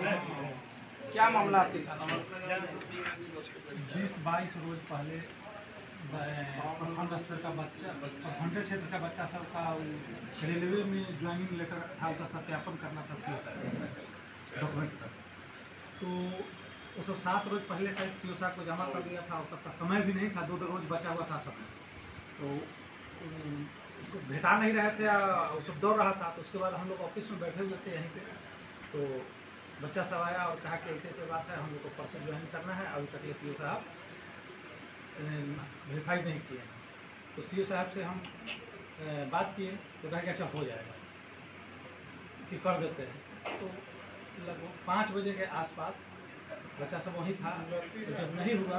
क्या मामला आपके साथ? 20-22 रोज पहले प्रखंड स्तर का बच्चा, प्रखंड क्षेत्र का बच्चा सबका रेलवे में ज्वाइनिंग लेटर था, उसका सत्यापन करना था सीओ साहब डॉक्यूमेंट का। तो वो सब 7 रोज पहले शायद सीओ साहब को जमा कर दिया था, और सबका समय भी नहीं था, 2 रोज बचा हुआ था समय। तो उसको भेटा नहीं रहे थे, वो सब दौड़ रहा था। तो उसके बाद हम लोग ऑफिस में बैठे हुए थे यहीं पे, तो बच्चा सब आया और कहा कि ऐसे ऐसे बात है, हम लोग को परसों ज्वाइन करना है, अभी तक ये सीओ साहब वेरीफाई नहीं किए हैं। तो सीओ साहब से हम बात किए, तो कहा कि अच्छा हो जाएगा कि कर देते हैं। तो लगभग 5 बजे के आसपास बच्चा सब वहीं था। तो जब नहीं हुआ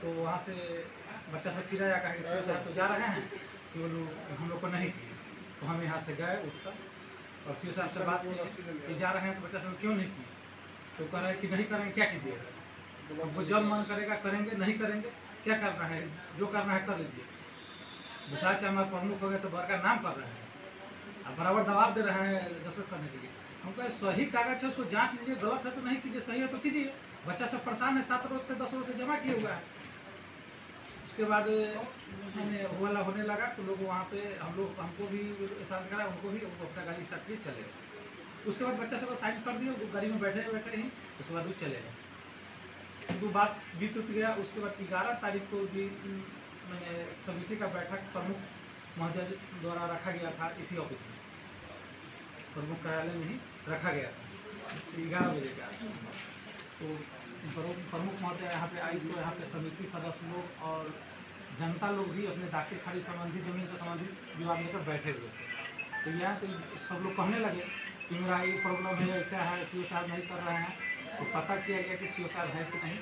तो वहाँ से बच्चा सब फिर आया, कहा कि सीओ साहब तो जा रहे हैं, कि वो लोग हम लोग को नहीं किए। तो हम यहाँ से गए उठकर और सीओ साहब से बात की जा रहे हैं, तो बच्चा सब क्यों नहीं किए। तो कह रहे हैं कि नहीं करेंगे, क्या कीजिएगा, हमको जब मन करेगा करेंगे, नहीं करेंगे क्या करना है, जो करना है कर लीजिए। विशाल चामर प्रमुख हो गए तो बड़का नाम कर रहे हैं, अब बराबर दबाव दे रहे हैं दस्तखत करने के लिए। हम कहे सही कागज है उसको जांच लीजिए, गलत है तो नहीं कीजिए, सही है तो कीजिए। बच्चा सब परेशान है, 7 रोज से 10 रोज से जमा किए हुआ है। उसके बाद मैंने वाला होने लगा तो लोग वहाँ पे हमको भी शांत करा, उनको भी अपना गाड़ी स्टार्ट किए चले गए। उसके बाद बच्चा सब साइन कर दिया, गाड़ी में बैठे बैठे ही, उसके बाद वो चले गए। 2 बात बीत गया। उसके बाद 11 तारीख को भी मैंने समिति का बैठक प्रमुख महोदय द्वारा रखा गया था, इसी ऑफिस में प्रमुख कार्यालय में ही रखा गया था 11 बजे के आसपास। तो प्रमुख महोदय यहाँ पे आई, तो यहाँ पे समिति सदस्य लोग और जनता लोग भी अपने दाखिल खारिज संबंधी जमीन से संबंधित विवाद लेकर बैठे हुए थे। तो यहाँ तो सब लोग कहने लगे कि मेरा ये प्रॉब्लम है, ऐसा है, सीओ साहब नहीं कर रहे हैं। तो पता किया गया कि सीओ साहब है कि नहीं।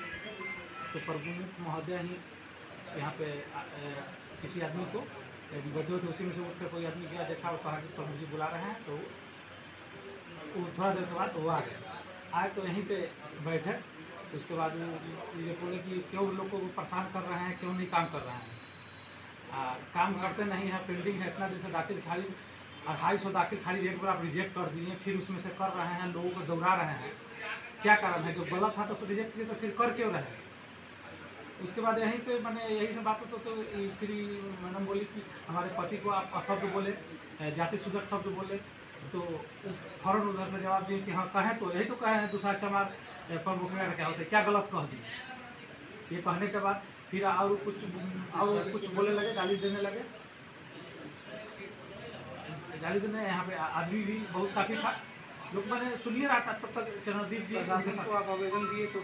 तो प्रमुख महोदय ही यहाँ पे किसी आदमी को बदले थे, उसी में से उठकर कोई आदमी गया, देखा और कहा कि प्रमुख जी बुला रहे हैं। तो वो थोड़ा देर के बाद वो आ गए, आए तो यहीं पे बैठे। उसके बाद ये बोले कि क्यों लोग को परेशान कर रहे हैं, क्यों नहीं काम कर रहे हैं, काम करते नहीं है, पेंडिंग है, इतना दिन से दाखिल खारिज 250 दाखिल खारिज एक बार आप रिजेक्ट कर दिए, फिर उसमें से कर रहे हैं, लोगों को दौड़ा रहे हैं, क्या कारण है, जो गलत था तो उसको रिजेक्ट किए तो फिर कर क्यों रहे। उसके बाद यहीं पे मैंने यही सब बात तो फिर मैडम बोली कि हमारे पति को आप अशब्द बोले, जाति सूचक शब्द बोले। तो फौरन उधर से जवाब दिए कि हाँ कहें, तो यही तो कहे हैं दूसरा चमार प्रमुख में क्या होते, क्या गलत कह दिए। ये कहने के बाद फिर और कुछ बोलने लगे, गाली देने लगे। गाली देने यहाँ पे आदमी भी बहुत काफ़ी था, लोग मैंने सुनिए रहा था। तब तक चरणदीप जी को आप आवेदन दिए, तो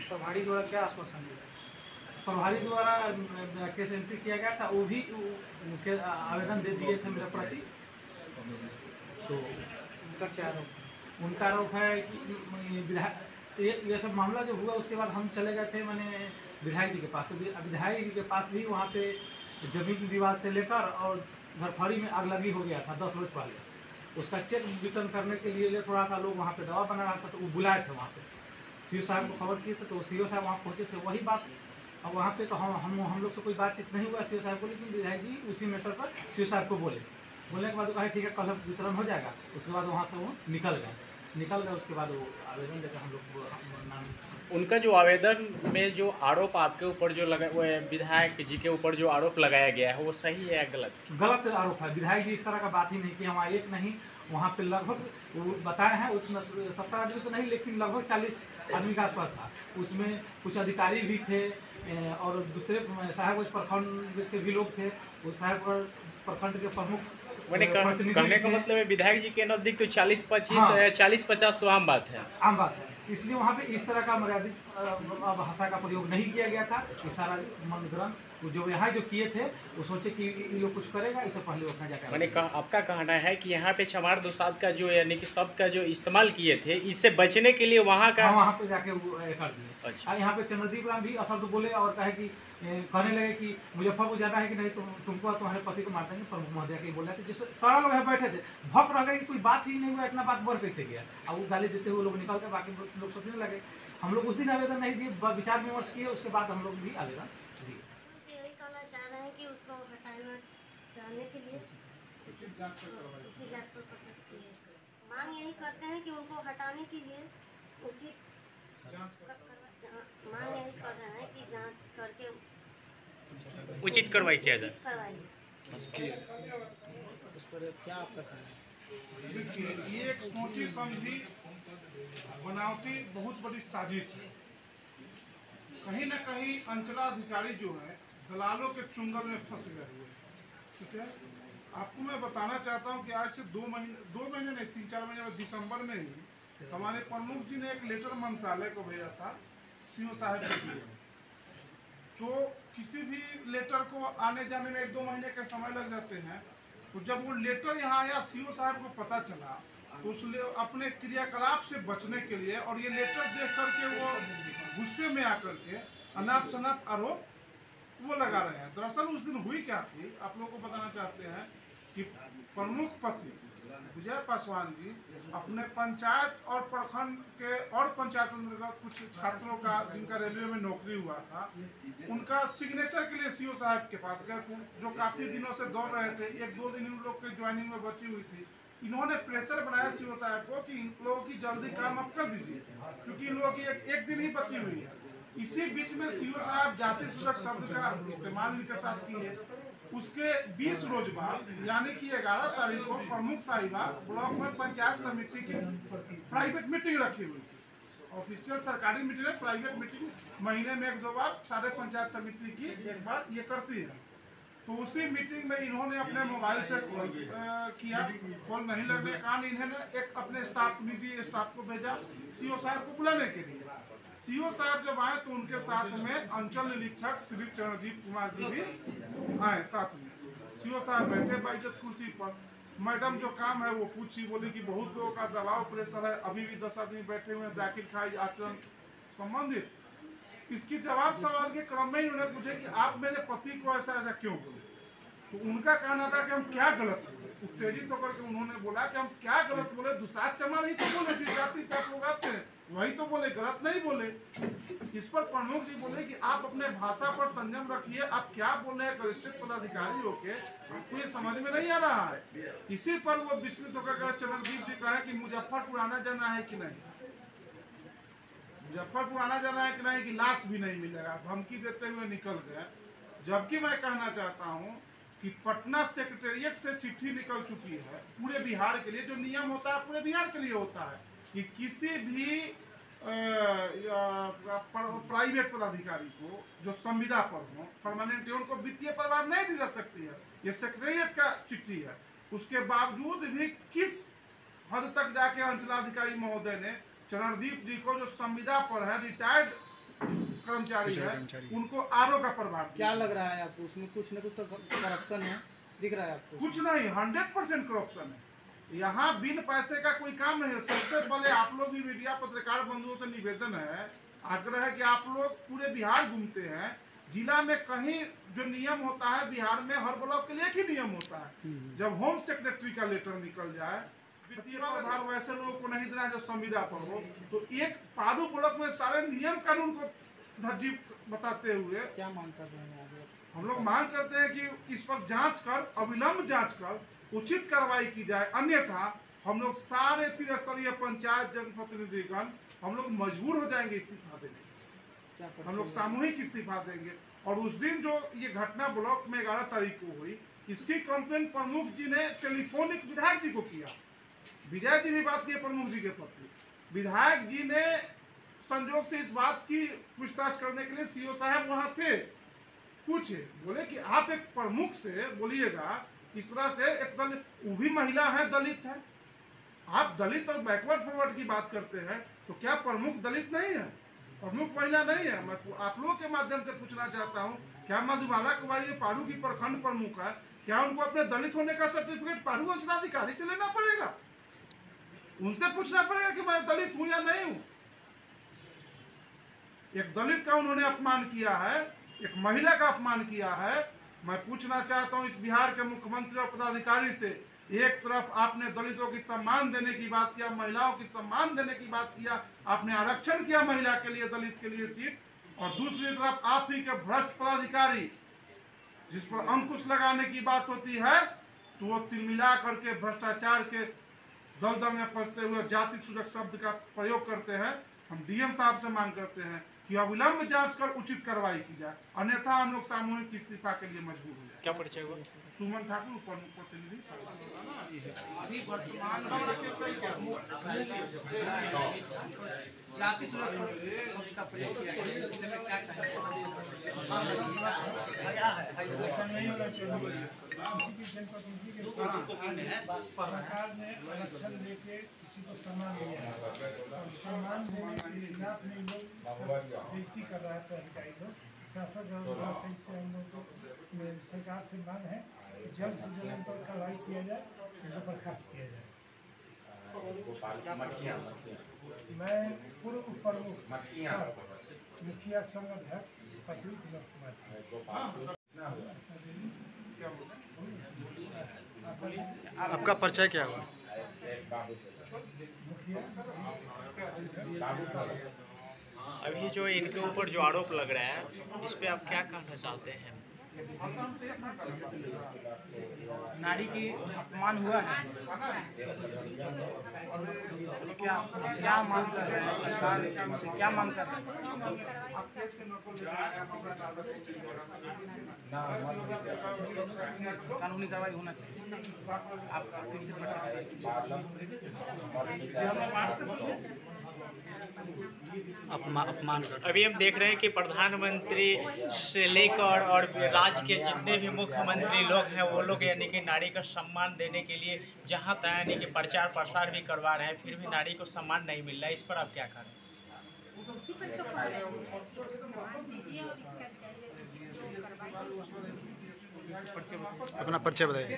प्रभारी द्वारा क्या आश्वासन दिया? प्रभारी द्वारा केस एंट्री किया गया था, वो भी आवेदन दे दिए थे मेरे प्रति। तो उनका क्या आरोप? उनका आरोप है कि विधायक, ये सब मामला जो हुआ उसके बाद हम चले गए थे मैंने विधायक जी के पास। तो विधायक जी के पास भी वहाँ पे जमीन विवाद से लेकर और घरफड़ी में आग लगी हो गया था 10 रोज पहले। उसका चेक वितरण करने के लिए लेट रहा था, लोग वहाँ पे दवा बना रहा था, तो वो बुलाए थे वहाँ पे, सीओ साहब को खबर किए थे। तो सीओ साहब वहाँ पहुँचे थे, वही बात। अब वहाँ पे तो हम लोग से कोई बातचीत नहीं हुआ सीओ साहब को, लेकिन विधायक जी उसी मैटर पर सीओ साहब को बोलने के बाद कहा ठीक है कल वितरण हो जाएगा। उसके बाद वहाँ से वो निकल गए। उसके बाद वो आवेदन देकर हम लोग नाम, उनका जो आवेदन में जो आरोप आपके ऊपर जो लगा, वो विधायक जी के ऊपर जो आरोप लगाया गया है, वो सही है या गलत? गलत आरोप है। विधायक जी इस तरह का बात ही नहीं किया। वहाँ एक नहीं, वहाँ पे लगभग वो बताए हैं उतना 70 आदमी तो नहीं, लेकिन लगभग 40 आदमी के आसपास था। उसमें कुछ अधिकारी भी थे और दूसरे साहेबगंज प्रखंड के भी लोग थे। उस साहेबगंज प्रखंड के प्रमुख, मैंने कहने का मतलब है विधायक जी के नज़दीक तो 40-50 तो आम बात है। आम बात है, इसलिए वहाँ पे इस तरह का मर्यादित भाषा का प्रयोग नहीं किया गया था। सारा मनगढ़ंत जो यहाँ जो किए थे वो सोचे कि ये लोग कुछ करेगा, इससे पहले अपना जाकर मैंने आपका कहना है कि यहाँ पे चमार दुसाद का जो यानी कि शब्द का जो इस्तेमाल किए थे, इससे बचने के लिए वहाँ पे जाके कर दिए। अच्छा। यहाँ पे चंद्रदीप राम भी अशब्द बोले और कहे कि कहने लगे कि मुजफ्फरपुर जाना है कि नहीं, तुमको तुम्हारे पति को मार देंगे। प्रमुख महोदय के बोल रहे थे, जिससे सारा लोग यहाँ बैठे थे, भप रह गए कि कोई बात ही नहीं हुआ, इतना बात बढ़ कैसे गया। अब वो गाली देते हुए लोग निकल के, बाकी लोग सोचने लगे। हम लोग उस दिन आवेदन नहीं दिए, विचार विमर्श किए, उसके बाद हम लोग भी आवेदन दिए। यही कहना चाह रहे हैं कि उसको हटाने के लिए उचित जांच पर कर सकती है। मांग यही करते हैं कि उनको हटाने के लिए उचित मांग यही कर रहे हैं कि जांच करके उचित कार्रवाई किया जाए। करवाइए। देखिए, ये एक सोची समझी बनावटी बहुत बड़ी साजिश है। कहीं ना कहीं अंचलाधिकारी जो है दलालों के चुंगल में फंस गए हुए हैं। ठीक है, आपको मैं बताना चाहता हूं कि आज से 2 महीने नहीं 3-4 महीने में दिसंबर में ही हमारे प्रमुख जी ने एक लेटर मंत्रालय को भेजा था सीओ साहब के लिए। तो किसी भी लेटर को आने जाने में 1-2 महीने के समय लग जाते हैं। तो जब वो लेटर यहाँ आया सीओ साहब को पता चला तो उसने अपने क्रियाकलाप से बचने के लिए और ये लेटर देख करके वो गुस्से में आकर के अनाप शनाप आरोप वो लगा रहे हैं। दरअसल उस दिन हुई क्या थी आप लोगों को बताना चाहते हैं कि प्रमुख पति विजय पासवान जी अपने पंचायत और प्रखंड के और पंचायत अंतर्गत कुछ छात्रों का जिनका रेलवे में नौकरी हुआ था उनका सिग्नेचर के लिए सीओ साहब के पास गए थे, जो काफी दिनों से दौड़ रहे थे। 1-2 दिन इन लोग के ज्वाइनिंग में बची हुई थी। इन्होंने प्रेशर बनाया सीओ साहब को कि इन लोगों की जल्दी काम आप कर दीजिए क्योंकि इन लोगों की एक दिन ही बची हुई है। इसी बीच में सीओ साहब जाति सूचक शब्द का इस्तेमाल इनके साथ किए। उसके 20 रोज बाद यानी कि 11 तारीख को प्रमुख साहिबा ब्लॉक में पंचायत समिति की प्राइवेट मीटिंग रखी हुई थी। ऑफिशियल सरकारी मीटिंग है, प्राइवेट मीटिंग महीने में 1-2 बार सारे पंचायत समिति की एक बार ये करती है। तो उसी मीटिंग में इन्होंने अपने मोबाइल से कॉल किया, कॉल नहीं लगने के कारण इन्होंने एक अपने स्टाफ निजी स्टाफ को भेजा सीओ साहब को बुलाने के लिए। सीओ साहब जब आए तो उनके साथ में अंचल निरीक्षक श्री चरणदीप कुमार जी भी आए साथ में। सीओ साहब बैठे बाइज्जत कुर्सी पर। मैडम जो काम है वो पूछी, बोली कि बहुत लोगों का दबाव प्रेशर है, अभी भी 10 आदमी बैठे हुए हैं दाखिल खारिज आचरण संबंधित। इसकी जवाब सवाल के क्रम में उन्होंने पूछे कि आप मेरे पति को ऐसा ऐसा क्यों बोले। तो उनका कहना था कि हम क्या गलत बोले। उत्तेजित होकर के उन्होंने बोला कि हम क्या गलत बोले, दुसाध चमार ही तो बोले, जिस जाति से आप लोग आते हैं वही तो बोले, गलत नहीं बोले। इस पर प्रमुख जी बोले कि आप अपने भाषा पर संयम रखिए, आप क्या बोल रहे हैं वरिष्ठ पदाधिकारी होके आपको ये समझ में नहीं आ रहा है। इसी पर वो विस्मित होकर चरणदीप जी कहे कि मुजफ्फरपुर आना जाना है कि नहीं, मुजफ्फरपुर आना जाना है कि नहीं, कि लाश भी नहीं मिलेगा, धमकी देते हुए निकल गए। जबकि मैं कहना चाहता हूं कि पटना सेक्रेटेरिएट से चिट्ठी निकल चुकी है पूरे बिहार के लिए। जो नियम होता है पूरे बिहार के लिए होता है कि किसी भी प्राइवेट पदाधिकारी को जो संविदा पर हो परमानेंट उनको वित्तीय प्रभार नहीं दी जा सकती है। ये सेक्रेटेरिएट का चिट्ठी है। उसके बावजूद भी किस हद तक जाके अंचलाधिकारी महोदय ने चरणदीप जी को जो संविदा पर है, रिटायर्ड कर्मचारी है, उनको आरओ का प्रभार क्या लग रहा है आपको उसमें कुछ न कुछ तो करप्शन है दिख रहा है आपको? कुछ नहीं, 100% करप्शन है। यहाँ बिन पैसे का कोई काम नहीं है। सबसे पहले आप लोग भी मीडिया पत्रकार बंधुओं से निवेदन है, आग्रह है कि आप लोग पूरे बिहार घूमते हैं, जिला में कहीं जो नियम होता है बिहार में हर ब्लॉक के लिए एक ही नियम होता है। जब होम सेक्रेटरी का लेटर निकल जाए वित्तीय प्रभार वैसे लोगों को नहीं देना जो संविदा पर हो, तो एक पारू ब्लॉक में सारे नियम कानून को धज्जी बताते हुए क्या मांग कर रहे हैं हम लोग मांग करते हैं कि इस पर जांच कर, अविलंब जांच कर उचित कार्रवाई की जाए। अन्यथा हम लोग सारे त्रिस्तरीय पंचायत जनप्रतिनिधिगण हम लोग मजबूर हो जाएंगे इस्तीफा देने। हम लोग सामूहिक इस्तीफा देंगे। और उस दिन जो ये घटना ब्लॉक में 11 तारीख को हुई, इसकी कंप्लेंट प्रमुख जी ने टेलीफोनिक विधायक जी को किया। विजय जी भी बात किए प्रमुख जी के प्रति। विधायक जी ने संजोग से इस बात की पूछताछ करने के लिए सीओ साहब वहां थे, पूछे, बोले कि आप एक प्रमुख से बोलिएगा इस तरह से, एक दलित, वो भी महिला है, दलित है, आप दलित और बैकवर्ड फॉरवर्ड की बात करते हैं, तो क्या प्रमुख दलित नहीं है, प्रमुख महिला नहीं है? मैं आप लोगों के माध्यम से पूछना चाहता हूं, क्या मधुबाला कुमारी पारू की प्रखंड प्रमुख है, क्या उनको अपने दलित होने का सर्टिफिकेट पारू अंचलाधिकारी से लेना पड़ेगा? उनसे पूछना पड़ेगा कि मैं दलित हूं या नहीं हूं? एक दलित का उन्होंने अपमान किया है, एक महिला का अपमान किया है। मैं पूछना चाहता हूं इस बिहार के मुख्यमंत्री और पदाधिकारी से, एक तरफ आपने दलितों की सम्मान देने की बात किया, महिलाओं की सम्मान देने की बात किया, आपने आरक्षण किया महिला के लिए, दलित के लिए सीट, और दूसरी तरफ आप ही के भ्रष्ट पदाधिकारी जिस पर अंकुश लगाने की बात होती है तो वो तिलमिला करके भ्रष्टाचार के दलदल में फंसते हुए जाति सूचक शब्द का प्रयोग करते हैं। हम डीएम साहब से मांग करते हैं कि अविलंब जांच कर उचित कार्रवाई की जाए, अन्यथा हम लोग सामूहिक इस्तीफा के लिए मजबूर हो जाए। क्या परिचय हुआ? सुमन ठाकुर, प्रमुख प्रतिनिधि। अभी वर्तमान जाति शब्द का प्रयोग किया है, इसमें क्या ऐसा नहीं होना चाहिए। किसी भी जनप्रतिनिधि के साथ सरकार ने आरक्षण लेके किसी को सम्मान दिया है और सम्मान देने के खिलाफ में लोग बेइज्जती कर रहा है अधिकारी लोग। शासक गवर्नमेंट इससे हम लोग को सरकार से मांग है कि जल्द से जल्द उन पर कार्रवाई किया जाए, उनको बर्खास्त किया जाए। मैं पूर्व प्रमुख मुखिया संघ अध्यक्ष पत्री विनोद कुमार सिंह। आपका परिचय क्या हुआ? अभी जो इनके ऊपर जो आरोप लग रहा है, इस पे आप क्या कहना चाहते हैं? नारी की अपमान हुआ है, क्या क्या मांग कर रहे हैं सरकार से, क्या मांग कर रहे हैं? कानूनी कार्रवाई होना चाहिए। आप फिर से अपमान कर। अभी हम देख रहे हैं कि प्रधानमंत्री से लेकर और राज्य के जितने भी मुख्यमंत्री लोग हैं वो लोग यानी कि नारी को सम्मान देने के लिए जहाँ तक यानी कि प्रचार प्रसार भी करवा रहे हैं, फिर भी नारी को सम्मान नहीं मिल रहा है। इस पर आप क्या करें? इसी पर तो कह रहे हैं, सम्मान दीजिए और इसका जो कार्रवाई। अपना परिचय बताइए।